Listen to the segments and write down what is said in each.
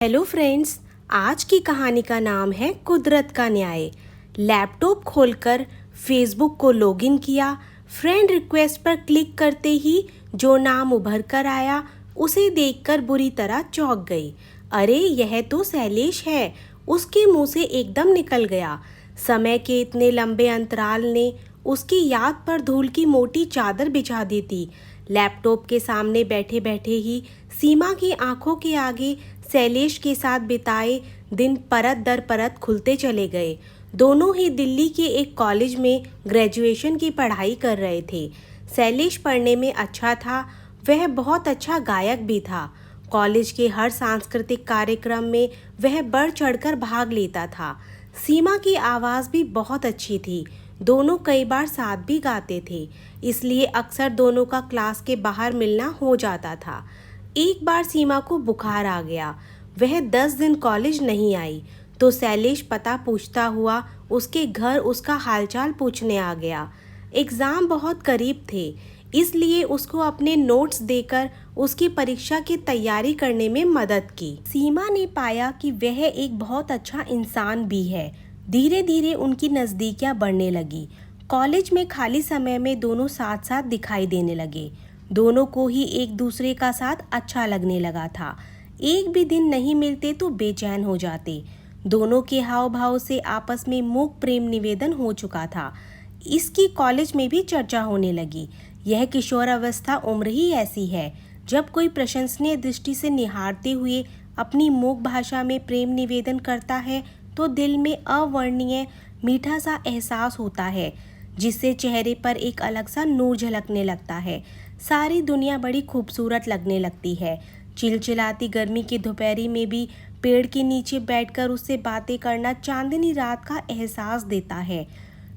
Hello friends, आज की कहानी का नाम है कुदरत का न्याय। लैपटॉप खोलकर फेसबुक को लॉगिन किया। फ्रेंड रिक्वेस्ट पर क्लिक करते ही जो नाम उभर कर आया उसे देखकर बुरी तरह चौंक गई। अरे यह तो शैलेश है, उसके मुंह से एकदम निकल गया। समय के इतने लंबे अंतराल ने उसकी याद पर धूल की मोटी चादर बिछा दी थी। लैपटॉप के सामने बैठे बैठे ही सीमा की आंखों के आगे शैलेश के साथ बिताए दिन परत दर परत खुलते चले गए। दोनों ही दिल्ली के एक कॉलेज में ग्रेजुएशन की पढ़ाई कर रहे थे। शैलेश पढ़ने में अच्छा था, वह बहुत अच्छा गायक भी था। कॉलेज के हर सांस्कृतिक कार्यक्रम में वह बढ़ चढ़कर भाग लेता था। सीमा की आवाज़ भी बहुत अच्छी थी, दोनों कई बार साथ भी गाते थे, इसलिए अक्सर दोनों का क्लास के बाहर मिलना हो जाता था। एक बार सीमा को बुखार आ गया, वह 10 दिन कॉलेज नहीं आई, तो शैलेश पता पूछता हुआ उसके घर उसका हालचाल पूछने आ गया। एग्ज़ाम बहुत करीब थे, इसलिए उसको अपने नोट्स देकर उसकी परीक्षा की तैयारी करने में मदद की। सीमा ने पाया कि वह एक बहुत अच्छा इंसान भी है। धीरे धीरे उनकी नज़दीकियाँ बढ़ने लगी। कॉलेज में खाली समय में दोनों साथ साथ दिखाई देने लगे। दोनों को ही एक दूसरे का साथ अच्छा लगने लगा था। एक भी दिन नहीं मिलते तो बेचैन हो जाते। दोनों के हाव भाव से आपस में मूक प्रेम निवेदन हो चुका था। इसकी कॉलेज में भी चर्चा होने लगी। यह किशोरावस्था उम्र ही ऐसी है जब कोई प्रशंसनीय दृष्टि से निहारते हुए अपनी मूक भाषा में प्रेम निवेदन करता है तो दिल में अवर्णनीय मीठा सा एहसास होता है, जिससे चेहरे पर एक अलग सा नूर झलकने लगता है। सारी दुनिया बड़ी खूबसूरत लगने लगती है। चिलचिलाती गर्मी की दोपहरी में भी पेड़ के नीचे बैठकर उससे बातें करना चांदनी रात का एहसास देता है।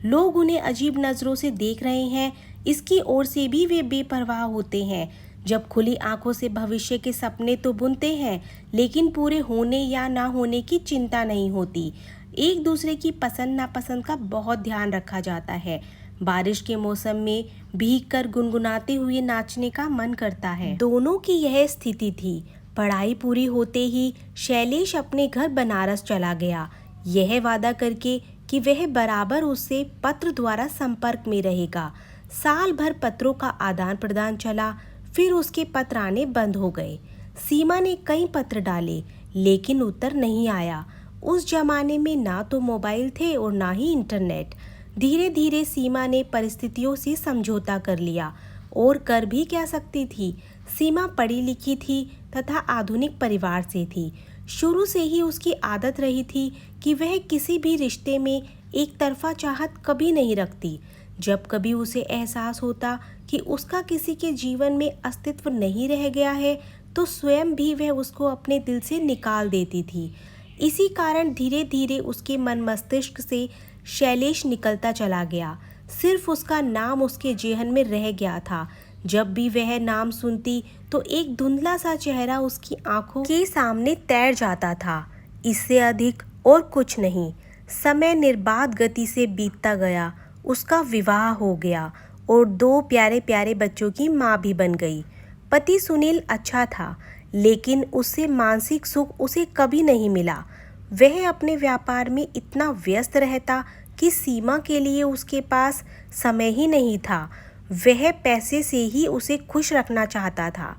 लोग उन्हें अजीब नज़रों से देख रहे हैं, इसकी ओर से भी वे बेपरवाह होते हैं। जब खुली आंखों से भविष्य के सपने तो बुनते हैं, लेकिन पूरे होने या ना होने की चिंता नहीं होती। एक दूसरे की पसंद नापसंद का बहुत ध्यान रखा जाता है। बारिश के मौसम में भीगकर गुनगुनाते हुए नाचने का मन करता है। दोनों की यह स्थिति थी। पढ़ाई पूरी होते ही शैलेश अपने घर बनारस चला गया, यह वादा करके कि वह बराबर उससे पत्र द्वारा संपर्क में रहेगा। साल भर पत्रों का आदान प्रदान चला, फिर उसके पत्र आने बंद हो गए। सीमा ने कई पत्र डाले, लेकिन उत्तर नहीं आया। उस जमाने में ना तो मोबाइल थे और ना ही इंटरनेट। धीरे धीरे सीमा ने परिस्थितियों से समझौता कर लिया, और कर भी क्या सकती थी। सीमा पढ़ी लिखी थी तथा आधुनिक परिवार से थी। शुरू से ही उसकी आदत रही थी कि वह किसी भी रिश्ते में एक तरफा चाहत कभी नहीं रखती। जब कभी उसे एहसास होता कि उसका किसी के जीवन में अस्तित्व नहीं रह गया है, तो स्वयं भी वह उसको अपने दिल से निकाल देती थी। इसी कारण धीरे धीरे उसके मन मस्तिष्क से शैलेश निकलता चला गया। सिर्फ उसका नाम उसके जेहन में रह गया था। जब भी वह नाम सुनती तो एक धुंधला सा चेहरा उसकी आंखों के सामने तैर जाता था, इससे अधिक और कुछ नहीं। समय निर्बाध गति से बीतता गया। उसका विवाह हो गया और 2 प्यारे प्यारे बच्चों की माँ भी बन गई। पति सुनील अच्छा था, लेकिन उससे मानसिक सुख उसे कभी नहीं मिला। वह अपने व्यापार में इतना व्यस्त रहता कि सीमा के लिए उसके पास समय ही नहीं था। वह पैसे से ही उसे खुश रखना चाहता था।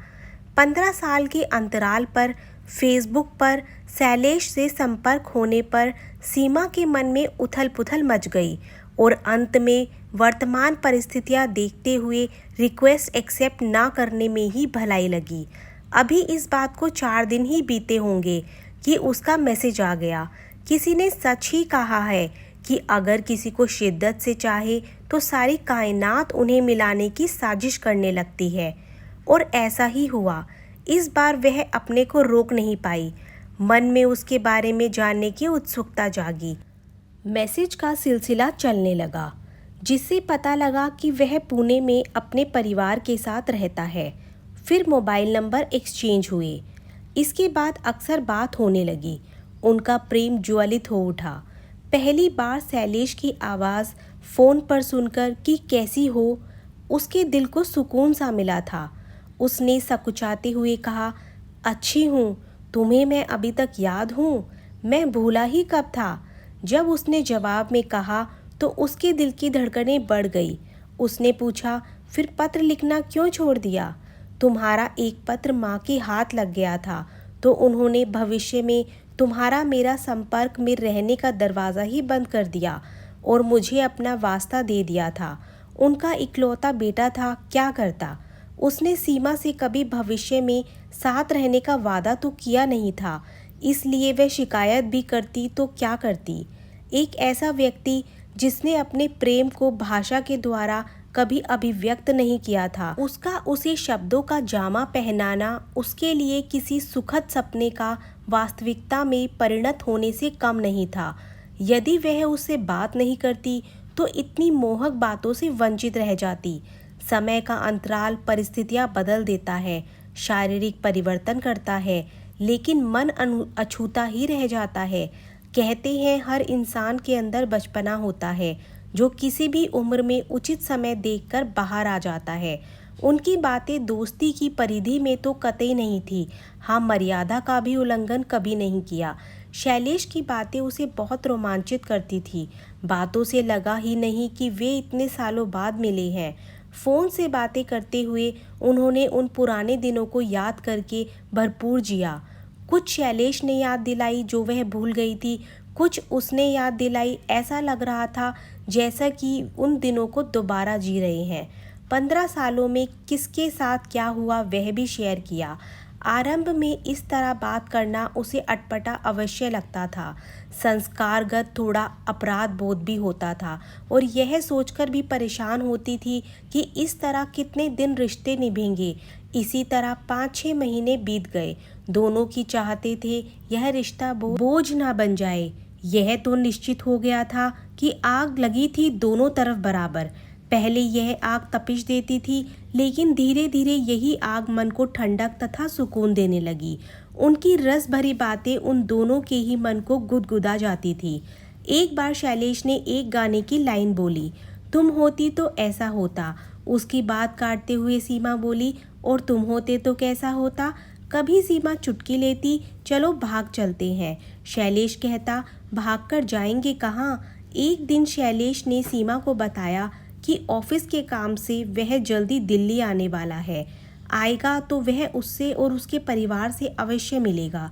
15 साल के अंतराल पर फेसबुक पर शैलेश से संपर्क होने पर सीमा के मन में उथल पुथल मच गई, और अंत में वर्तमान परिस्थितियां देखते हुए रिक्वेस्ट एक्सेप्ट ना करने में ही भलाई लगी। अभी इस बात को 4 दिन ही बीते होंगे कि उसका मैसेज आ गया। किसी ने सच ही कहा है कि अगर किसी को शिद्दत से चाहे तो सारी कायनात उन्हें मिलाने की साजिश करने लगती है, और ऐसा ही हुआ। इस बार वह अपने को रोक नहीं पाई। मन में उसके बारे में जानने की उत्सुकता जागी। मैसेज का सिलसिला चलने लगा, जिससे पता लगा कि वह पुणे में अपने परिवार के साथ रहता है। फिर मोबाइल नंबर एक्सचेंज हुए। इसके बाद अक्सर बात होने लगी। उनका प्रेम ज्वलित हो उठा। पहली बार शैलेश की आवाज़ फ़ोन पर सुनकर कि कैसी हो, उसके दिल को सुकून सा मिला था। उसने सकुचाते हुए कहा, अच्छी हूँ, तुम्हें मैं अभी तक याद हूँ? मैं भूला ही कब था। जब उसने जवाब में कहा तो उसके दिल की धड़कनें बढ़ गई। उसने पूछा, फिर पत्र लिखना क्यों छोड़ दिया? तुम्हारा एक पत्र माँ के हाथ लग गया था तो उन्होंने भविष्य में तुम्हारा मेरा संपर्क में रहने का दरवाज़ा ही बंद कर दिया और मुझे अपना वास्ता दे दिया था। उनका इकलौता बेटा था, क्या करता? उसने सीमा से कभी भविष्य में साथ रहने का वादा तो किया नहीं था, इसलिए वह शिकायत भी करती तो क्या करती? एक ऐसा व्यक्ति जिसने अपने प्रेम को भाषा के द्वारा कभी अभिव्यक्त नहीं किया था, उसका उसे शब्दों का जामा पहनाना उसके लिए किसी सुखद सपने का वास्तविकता में परिणत होने से कम नहीं था। यदि वह उससे बात नहीं करती तो इतनी मोहक बातों से वंचित रह जाती। समय का अंतराल परिस्थितियां बदल देता है, शारीरिक परिवर्तन करता है, लेकिन मन अछूता ही रह जाता है। कहते हैं हर इंसान के अंदर बचपना होता है जो किसी भी उम्र में उचित समय देखकर बाहर आ जाता है। उनकी बातें दोस्ती की परिधि में तो कतई नहीं थी। हाँ, मर्यादा का भी उल्लंघन कभी नहीं किया। शैलेश की बातें उसे बहुत रोमांचित करती थी। बातों से लगा ही नहीं कि वे इतने सालों बाद मिले हैं। फ़ोन से बातें करते हुए उन्होंने उन पुराने दिनों को याद करके भरपूर जिया। कुछ शैलेश ने याद दिलाई जो वह भूल गई थी, कुछ उसने याद दिलाई। ऐसा लग रहा था जैसा कि उन दिनों को दोबारा जी रहे हैं। 15 सालों में किसके साथ क्या हुआ वह भी शेयर किया। आरंभ में इस तरह बात करना उसे अटपटा अवश्य लगता था। संस्कारगत थोड़ा अपराध बोध भी होता था और यह सोचकर भी परेशान होती थी कि इस तरह कितने दिन रिश्ते निभेंगे। इसी तरह 5-6 महीने बीत गए। दोनों की चाहते थे यह रिश्ता बोझ ना बन जाए। यह तो निश्चित हो गया था कि आग लगी थी दोनों तरफ बराबर। पहले यह आग तपिश देती थी, लेकिन धीरे धीरे यही आग मन को ठंडक तथा सुकून देने लगी। उनकी रस भरी बातें उन दोनों के ही मन को गुदगुदा जाती थी। एक बार शैलेश ने एक गाने की लाइन बोली, तुम होती तो ऐसा होता। उसकी बात काटते हुए सीमा बोली, और तुम होते तो कैसा होता? कभी सीमा चुटकी लेती, चलो भाग चलते हैं। शैलेश कहता, भागकर जाएंगे कहाँ? एक दिन शैलेश ने सीमा को बताया कि ऑफिस के काम से वह जल्दी दिल्ली आने वाला है। आएगा तो वह उससे और उसके परिवार से अवश्य मिलेगा।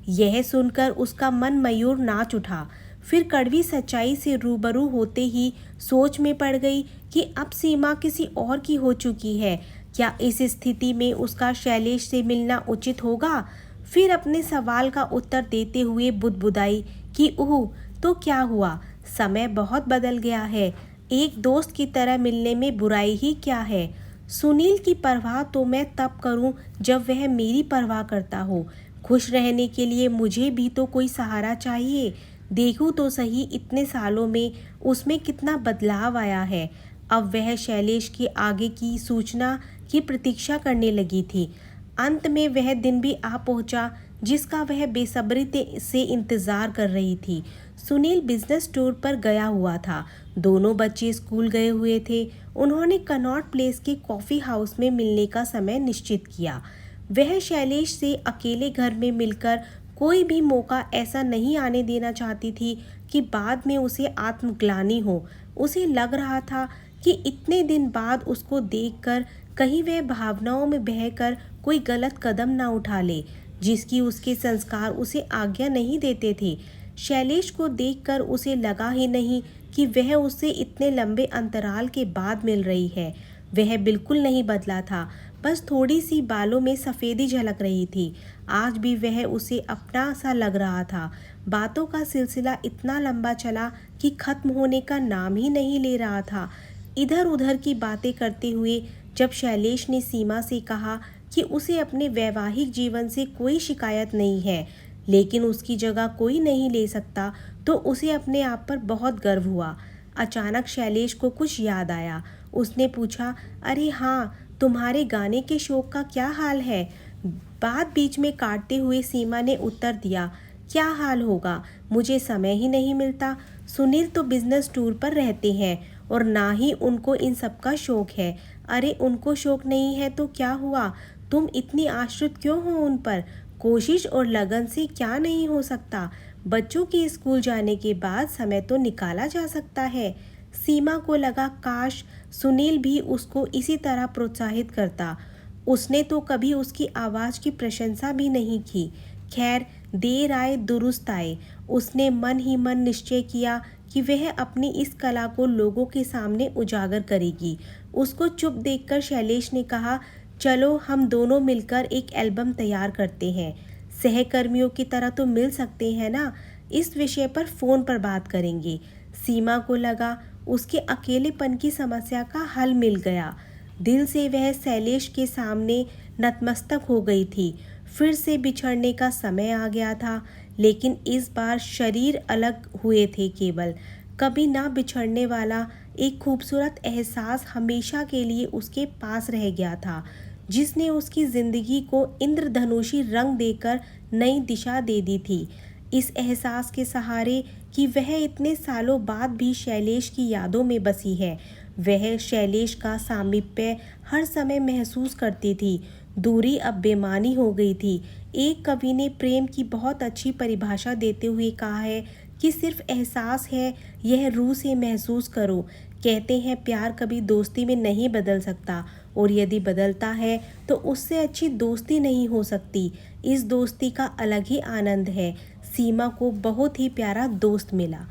यह सुनकर उसका मन मयूर नाच उठा। फिर कड़वी सच्चाई से रूबरू होते ही सोच में पड़ गई कि अब सीमा किसी और की हो चुकी है। क्या इस स्थिति में उसका शैलेश से मिलना उचित होगा? फिर अपने सवाल का उत्तर देते हुए बुदबुदाई कि ओह, तो क्या हुआ, समय बहुत बदल गया है। एक दोस्त की तरह मिलने में बुराई ही क्या है? सुनील की परवाह तो मैं तब करूं जब वह मेरी परवाह करता हो। खुश रहने के लिए मुझे भी तो कोई सहारा चाहिए। देखूं तो सही इतने सालों में उसमें कितना बदलाव आया है। अब वह शैलेश के आगे की सूचना की प्रतीक्षा करने लगी थी। अंत में वह दिन भी आ पहुंचा जिसका वह बेसब्री से इंतज़ार कर रही थी। सुनील बिजनेस टूर पर गया हुआ था। दोनों बच्चे स्कूल गए हुए थे। उन्होंने कनॉट प्लेस के कॉफ़ी हाउस में मिलने का समय निश्चित किया। वह शैलेश से अकेले घर में मिलकर कोई भी मौका ऐसा नहीं आने देना चाहती थी कि बाद में उसे आत्मग्लानि हो। उसे लग रहा था कि इतने दिन बाद उसको देखकर कहीं वह भावनाओं में बहकर कोई गलत कदम ना उठा ले जिसकी उसके संस्कार उसे आज्ञा नहीं देते थे। शैलेश को देखकर उसे लगा ही नहीं कि वह उससे इतने लंबे अंतराल के बाद मिल रही है। वह बिल्कुल नहीं बदला था, बस थोड़ी सी बालों में सफ़ेदी झलक रही थी। आज भी वह उसे अपना सा लग रहा था। बातों का सिलसिला इतना लंबा चला कि खत्म होने का नाम ही नहीं ले रहा था। इधर उधर की बातें करते हुए जब शैलेश ने सीमा से कहा कि उसे अपने वैवाहिक जीवन से कोई शिकायत नहीं है, लेकिन उसकी जगह कोई नहीं ले सकता, तो उसे अपने आप पर बहुत गर्व हुआ। अचानक शैलेश को कुछ याद आया। उसने पूछा, अरे हाँ, तुम्हारे गाने के शौक का क्या हाल है? बात बीच में काटते हुए सीमा ने उत्तर दिया, क्या हाल होगा, मुझे समय ही नहीं मिलता। सुनील तो बिजनेस टूर पर रहते हैं और ना ही उनको इन सब का शौक है। अरे उनको शौक नहीं है तो क्या हुआ, तुम इतनी आश्रित क्यों हो उन पर? कोशिश और लगन से क्या नहीं हो सकता। बच्चों के स्कूल जाने के बाद समय तो निकाला जा सकता है। सीमा को लगा काश सुनील भी उसको इसी तरह प्रोत्साहित करता। उसने तो कभी उसकी आवाज़ की प्रशंसा भी नहीं की। खैर, देर आए दुरुस्त आए। उसने मन ही मन निश्चय किया कि वह अपनी इस कला को लोगों के सामने उजागर करेगी। उसको चुप देखकर शैलेश ने कहा, चलो हम दोनों मिलकर एक एल्बम तैयार करते हैं। सहकर्मियों की तरह तो मिल सकते हैं ना। इस विषय पर फ़ोन पर बात करेंगे। सीमा को लगा उसके अकेलेपन की समस्या का हल मिल गया। दिल से वह शैलेश के सामने नतमस्तक हो गई थी। फिर से बिछड़ने का समय आ गया था, लेकिन इस बार शरीर अलग हुए थे केवल। कभी ना बिछड़ने वाला एक खूबसूरत एहसास हमेशा के लिए उसके पास रह गया था, जिसने उसकी ज़िंदगी को इंद्रधनुषी रंग देकर नई दिशा दे दी थी। इस एहसास के सहारे कि वह इतने सालों बाद भी शैलेश की यादों में बसी है। वह शैलेश का सामीप्य हर समय महसूस करती थी। दूरी अब बेमानी हो गई थी। एक कवि ने प्रेम की बहुत अच्छी परिभाषा देते हुए कहा है कि सिर्फ एहसास है, यह रूह से महसूस करो। कहते हैं प्यार कभी दोस्ती में नहीं बदल सकता, और यदि बदलता है तो उससे अच्छी दोस्ती नहीं हो सकती। इस दोस्ती का अलग ही आनंद है। सीमा को बहुत ही प्यारा दोस्त मिला।